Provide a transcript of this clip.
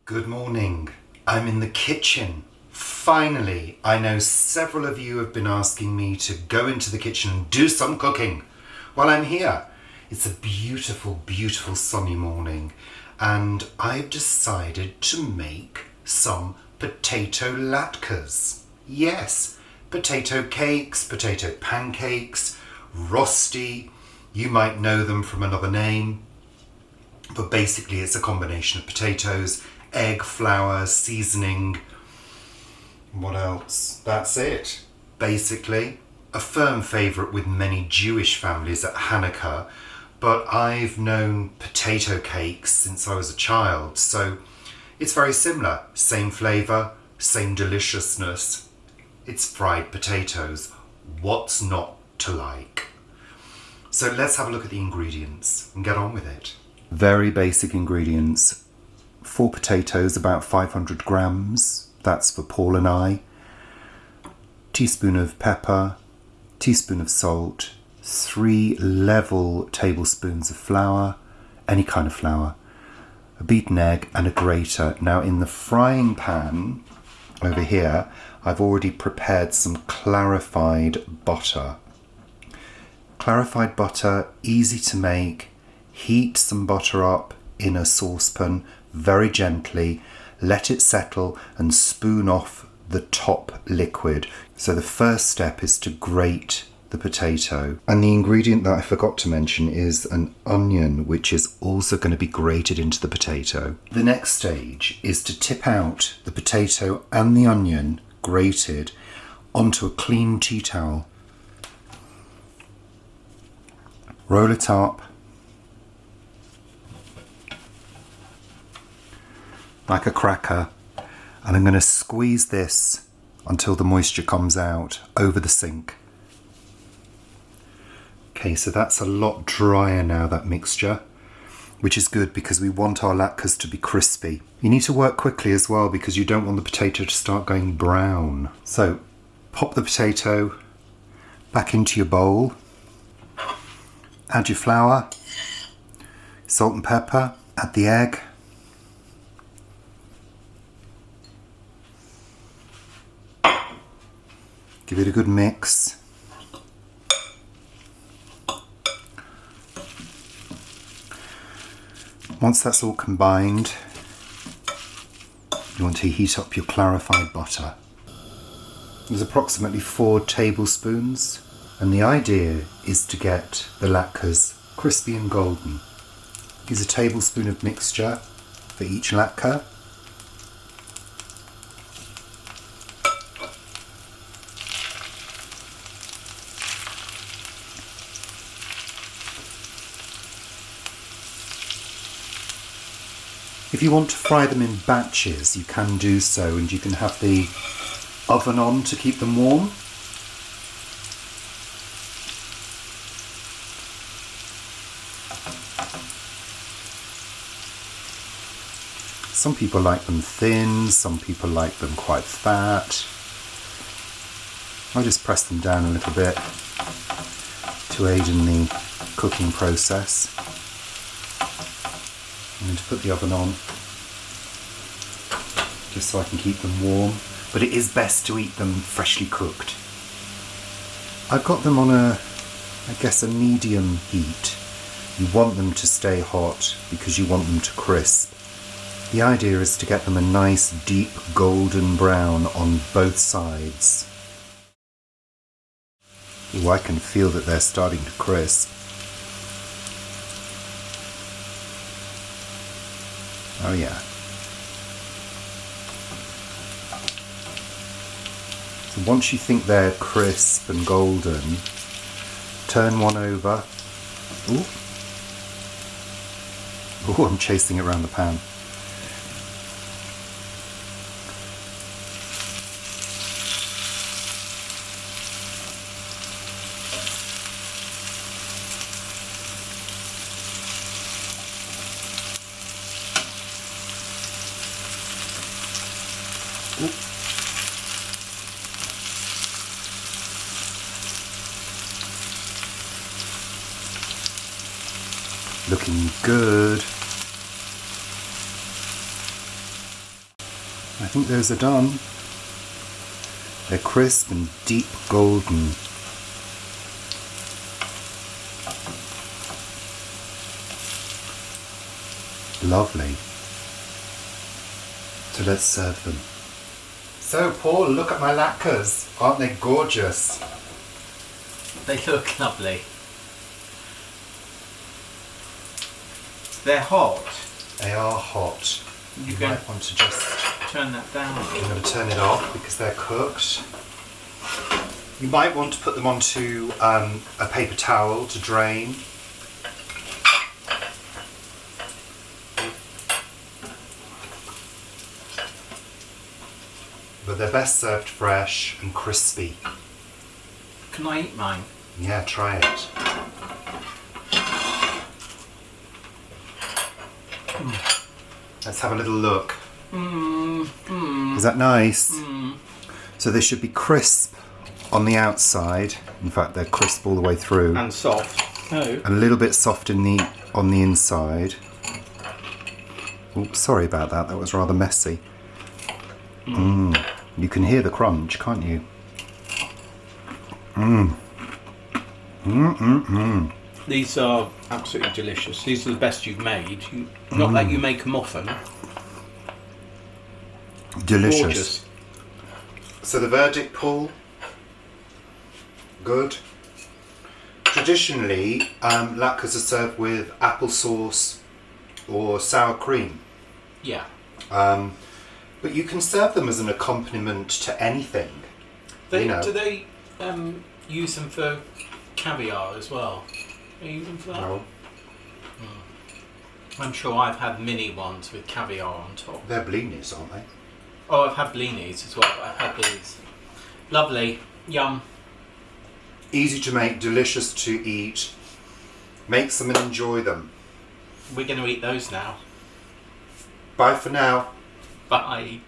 Good morning. I'm in the kitchen. Finally, I know several of you have been asking me to go into the kitchen and do some cooking. Well, I'm here. It's a beautiful, beautiful sunny morning, and I've decided to make some potato latkes. Yes, potato cakes, potato pancakes, rosti. You might know them from another name, but basically it's a combination of potatoes, egg, flour, seasoning. What else? That's it. Basically, a firm favourite with many Jewish families at Hanukkah, but I've known potato cakes since I was a child, so it's very similar. Same flavour, same deliciousness. It's fried potatoes. What's not to like? So let's have a look at the ingredients and get on with it. Very basic ingredients. 4 potatoes, about 500 grams. That's for Paul and I. Teaspoon of pepper, teaspoon of salt, 3 level tablespoons of flour, any kind of flour, a beaten egg and a grater. Now in the frying pan over here, I've already prepared some clarified butter. Clarified butter, easy to make. Heat some butter up in a saucepan very gently, let it settle and spoon off the top liquid. So the first step is to grate the potato. And the ingredient that I forgot to mention is an onion, which is also going to be grated into the potato. The next stage is to tip out the potato and the onion grated onto a clean tea towel. Roll it up like a cracker, and I'm going to squeeze this until the moisture comes out over the sink. Okay, so that's a lot drier now, that mixture, which is good because we want our latkes to be crispy. You need to work quickly as well because you don't want the potato to start going brown. So pop the potato back into your bowl, add your flour, salt and pepper, add the egg, give it a good mix. Once that's all combined, you want to heat up your clarified butter. There's approximately 4 tablespoons, and the idea is to get the latkes crispy and golden. Use a tablespoon of mixture for each latke. If you want to fry them in batches, you can do so, and you can have the oven on to keep them warm. Some people like them thin, some people like them quite fat. I just press them down a little bit to aid in the cooking process. I'm going to put the oven on just so I can keep them warm, but it is best to eat them freshly cooked. I've got them on a medium heat. You want them to stay hot because you want them to crisp. The idea is to get them a nice deep golden brown on both sides. Ooh, I can feel that they're starting to crisp. Oh yeah. So once you think they're crisp and golden, turn one over. Ooh. Ooh, I'm chasing it around the pan. Ooh. Looking good. I think those are done. They're crisp and deep golden. Lovely. So let's serve them. So Paul, look at my latkes. Aren't they gorgeous? They look lovely. They're hot. They are hot. You might want to just turn that down. I'm going to turn it off because they're cooked. You might want to put them onto a paper towel to drain. But they're best served fresh and crispy. Can I eat mine? Yeah, try it. Let's have a little look. Is that nice? So they should be crisp on the outside. In fact, they're crisp all the way through. And soft. Oh. And a little bit soft on the inside. Oops, sorry about that. That was rather messy. You can hear the crunch, can't you? These are absolutely delicious. These are the best you've made. Not that you make them often. Delicious. Gorgeous. So the verdict, Paul? Good. Traditionally, latkes are served with applesauce or sour cream. Yeah. But you can serve them as an accompaniment to anything. Do they use them for caviar as well? Are you using for that? No. I'm sure I've had mini ones with caviar on top. They're blinis, aren't they? Oh, I've had blinis as well. I've had these. Lovely. Yum. Easy to make, delicious to eat. Make some and enjoy them. We're going to eat those now. Bye for now. Bye.